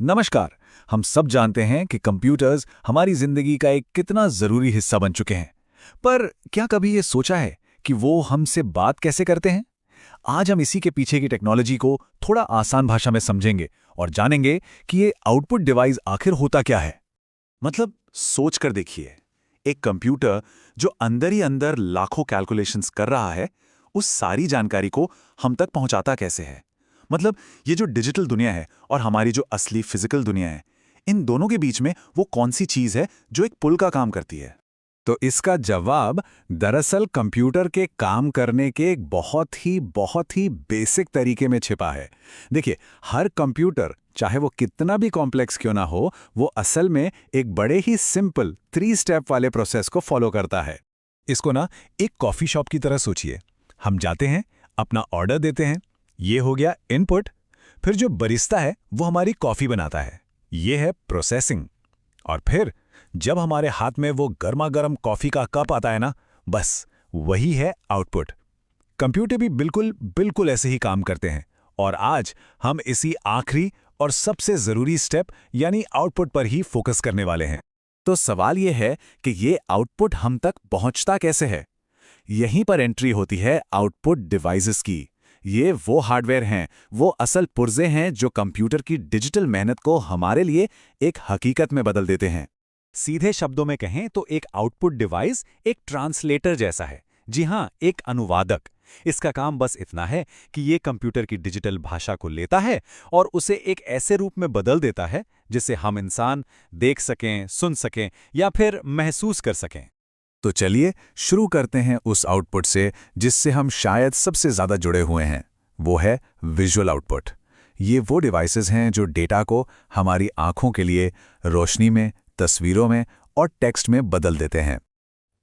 नमस्कार। हम सब जानते हैं कि कंप्यूटर्स हमारी जिंदगी का एक कितना जरूरी हिस्सा बन चुके हैं। पर क्या कभी ये सोचा है कि वो हमसे बात कैसे करते हैं? आज हम इसी के पीछे की टेक्नोलॉजी को थोड़ा आसान भाषा में समझेंगे और जानेंगे कि ये आउटपुट डिवाइस आखिर होता क्या है। मतलब सोच कर देखिए, एक कंप्यूटर जो अंदर ही अंदर लाखों कैलकुलेशंस कर रहा है, उस सारी जानकारी को हम तक पहुंचाता कैसे है? मतलब ये जो डिजिटल दुनिया है और हमारी जो असली फिजिकल दुनिया है, इन दोनों के बीच में वो कौन सी चीज है जो एक पुल का काम करती है? तो इसका जवाब दरअसल कंप्यूटर के काम करने के एक बहुत ही बेसिक तरीके में छिपा है। देखिए, हर कंप्यूटर चाहे वो कितना भी कॉम्प्लेक्स क्यों ना हो, वो असल में एक बड़े ही सिंपल 3 स्टेप वाले प्रोसेस को फॉलो करता है। इसको ना एक कॉफी शॉप की तरह सोचिए। हम जाते हैं, अपना ऑर्डर देते हैं, ये हो गया इनपुट। फिर जो बरिस्ता है वो हमारी कॉफी बनाता है, ये है प्रोसेसिंग। और फिर जब हमारे हाथ में वो गर्मा गर्म कॉफी का कप आता है ना, बस वही है आउटपुट। कंप्यूटर भी बिल्कुल बिल्कुल ऐसे ही काम करते हैं। और आज हम इसी आखिरी और सबसे जरूरी स्टेप यानी आउटपुट पर ही फोकस करने वाले हैं। तो सवाल ये है कि ये आउटपुट हम तक पहुंचता कैसे है? यहीं पर एंट्री होती है आउटपुट डिवाइसेस की। ये वो हार्डवेयर हैं, वो असल पुर्जे हैं जो कंप्यूटर की डिजिटल मेहनत को हमारे लिए एक हकीकत में बदल देते हैं। सीधे शब्दों में कहें तो एक आउटपुट डिवाइस एक ट्रांसलेटर जैसा है। जी हाँ, एक अनुवादक। इसका काम बस इतना है कि ये कंप्यूटर की डिजिटल भाषा को लेता है और उसे एक ऐसे रूप में बदल देता है जिसे हम इंसान देख सकें, सुन सकें या फिर महसूस कर सकें। तो चलिए शुरू करते हैं उस आउटपुट से जिससे हम शायद सबसे ज़्यादा जुड़े हुए हैं। वो है विजुअल आउटपुट। ये वो डिवाइसेस हैं जो डेटा को हमारी आंखों के लिए रोशनी में, तस्वीरों में और टेक्स्ट में बदल देते हैं।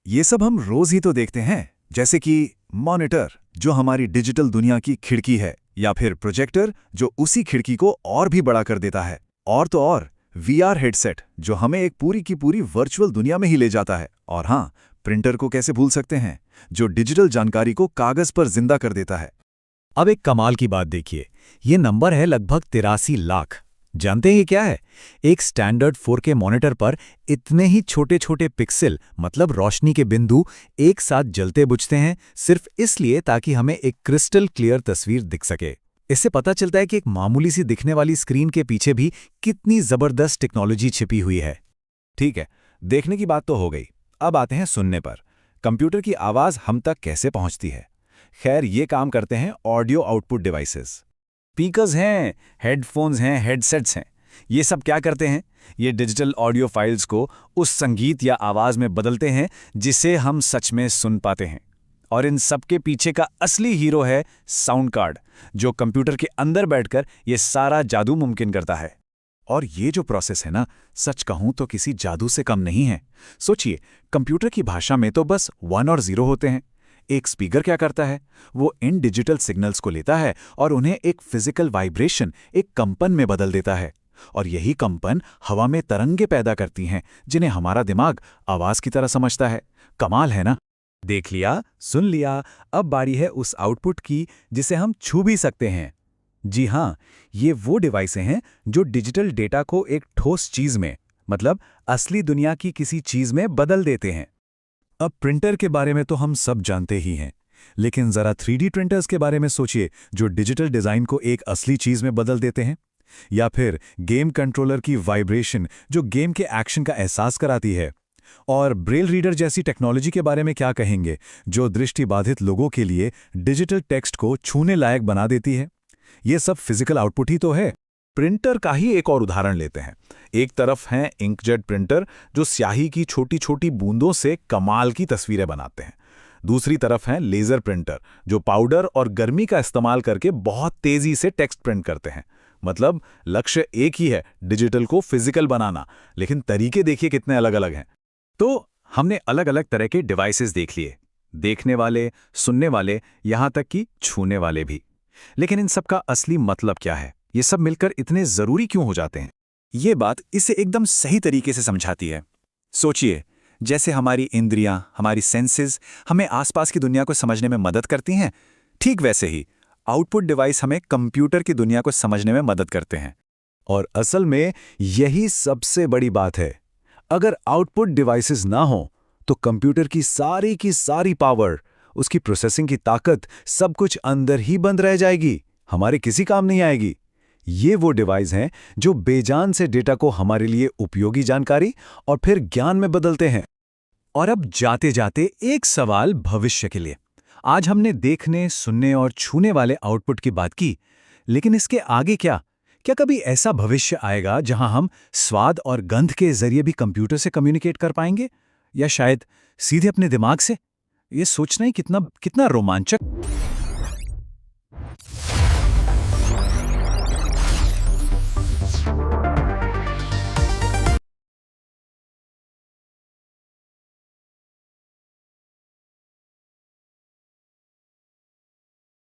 ये सब हम रोज ही तो देखते हैं, जैसे कि मॉनिटर जो हमारी डिजिटल दुनिया की खिड़की है, या फिर प्रोजेक्टर जो उसी खिड़की को और भी बड़ा कर देता है। और तो और वीआर हेडसेट जो हमें एक पूरी की पूरी वर्चुअल दुनिया में ही ले जाता है। और हाँ, प्रिंटर को कैसे भूल सकते हैं, जो डिजिटल जानकारी को कागज पर जिंदा कर देता है। अब एक कमाल की बात देखिए, ये नंबर है लगभग 83 लाख। जानते हैं ये क्या है? एक स्टैंडर्ड 4K मॉनिटर पर इतने ही छोटे छोटे पिक्सल मतलब रोशनी के बिंदु एक साथ जलते बुझते हैं, सिर्फ इसलिए ताकि हमें एक क्रिस्टल क्लियर तस्वीर दिख सके। इससे पता चलता है कि एक मामूली सी दिखने वाली स्क्रीन के पीछे भी कितनी जबरदस्त टेक्नोलॉजी छिपी हुई है। ठीक है, देखने की बात तो हो गई। अब आते हैं सुनने पर। कंप्यूटर की आवाज हम तक कैसे पहुंचती है? खैर, ये काम करते हैं ऑडियो आउटपुट डिवाइसेस। स्पीकर्स हैं, हेडफोन्स हैं, हेडसेट्स हैं। ये सब क्या करते हैं? ये डिजिटल ऑडियो फाइल्स को उस संगीत या आवाज में बदलते हैं जिसे हम सच में सुन पाते हैं। और इन सब के पीछे का असली हीरो है साउंड कार्ड, जो कंप्यूटर के अंदर बैठकर ये सारा जादू मुमकिन करता है। और ये जो प्रोसेस है ना, सच कहूं तो किसी जादू से कम नहीं है। सोचिए, कंप्यूटर की भाषा में तो बस 1 और 0 होते हैं। एक स्पीकर क्या करता है? वो इन डिजिटल सिग्नल्स को लेता है और उन्हें एक फिजिकल वाइब्रेशन, एक कंपन में बदल देता है। और यही कंपन हवा में तरंगे पैदा करती हैं, जिन्हें हमारा दिमाग आवाज की तरह समझता है। कमाल है ना? देख लिया, सुन लिया, अब बारी है उस आउटपुट की जिसे हम छू भी सकते हैं। जी हाँ, ये वो डिवाइसें हैं जो डिजिटल डेटा को एक ठोस चीज में, मतलब असली दुनिया की किसी चीज में बदल देते हैं। अब प्रिंटर के बारे में तो हम सब जानते ही हैं, लेकिन जरा 3D प्रिंटर्स के बारे में सोचिए, जो डिजिटल डिजाइन को एक असली चीज में बदल देते हैं। या फिर गेम कंट्रोलर की वाइब्रेशन जो गेम के एक्शन का एहसास कराती है। और ब्रेल रीडर जैसी टेक्नोलॉजी के बारे में क्या कहेंगे, जो दृष्टिबाधित लोगों के लिए डिजिटल टेक्स्ट को छूने लायक बना देती है। ये सब फिजिकल आउटपुट ही तो है। प्रिंटर का ही एक और उदाहरण लेते हैं। एक तरफ हैं इंकजेट प्रिंटर जो स्याही की छोटी छोटी बूंदों से कमाल की तस्वीरें बनाते हैं। दूसरी तरफ हैं लेजर प्रिंटर जो पाउडर और गर्मी का इस्तेमाल करके बहुत तेजी से टेक्स्ट प्रिंट करते हैं। मतलब लक्ष्य एक ही है, डिजिटल को फिजिकल बनाना, लेकिन तरीके देखिए कितने अलग अलग हैं। तो हमने अलग अलग तरह के डिवाइसेस देख लिए, देखने वाले, सुनने वाले, यहां तक कि छूने वाले भी। लेकिन इन सब का असली मतलब क्या है? ये सब मिलकर इतने जरूरी क्यों हो जाते हैं? ये बात इसे एकदम सही तरीके से समझाती है। सोचिए, जैसे हमारी इंद्रियां, हमारी सेंसेस हमें आसपास की दुनिया को समझने में मदद करती हैं, ठीक वैसे ही आउटपुट डिवाइस हमें कंप्यूटर की दुनिया को समझने में मदद करते हैं। और असल में यही सबसे बड़ी बात है। अगर आउटपुट डिवाइसेस ना हो तो कंप्यूटर की सारी पावर, उसकी प्रोसेसिंग की ताकत, सब कुछ अंदर ही बंद रह जाएगी, हमारे किसी काम नहीं आएगी। ये वो डिवाइस हैं जो बेजान से डेटा को हमारे लिए उपयोगी जानकारी और फिर ज्ञान में बदलते हैं। और अब जाते जाते एक सवाल भविष्य के लिए। आज हमने देखने, सुनने और छूने वाले आउटपुट की बात की, लेकिन इसके आगे क्या? क्या कभी ऐसा भविष्य आएगा जहां हम स्वाद और गंध के जरिए भी कंप्यूटर से कम्युनिकेट कर पाएंगे? या शायद सीधे अपने दिमाग से? ये सोचना ही कितना कितना रोमांचक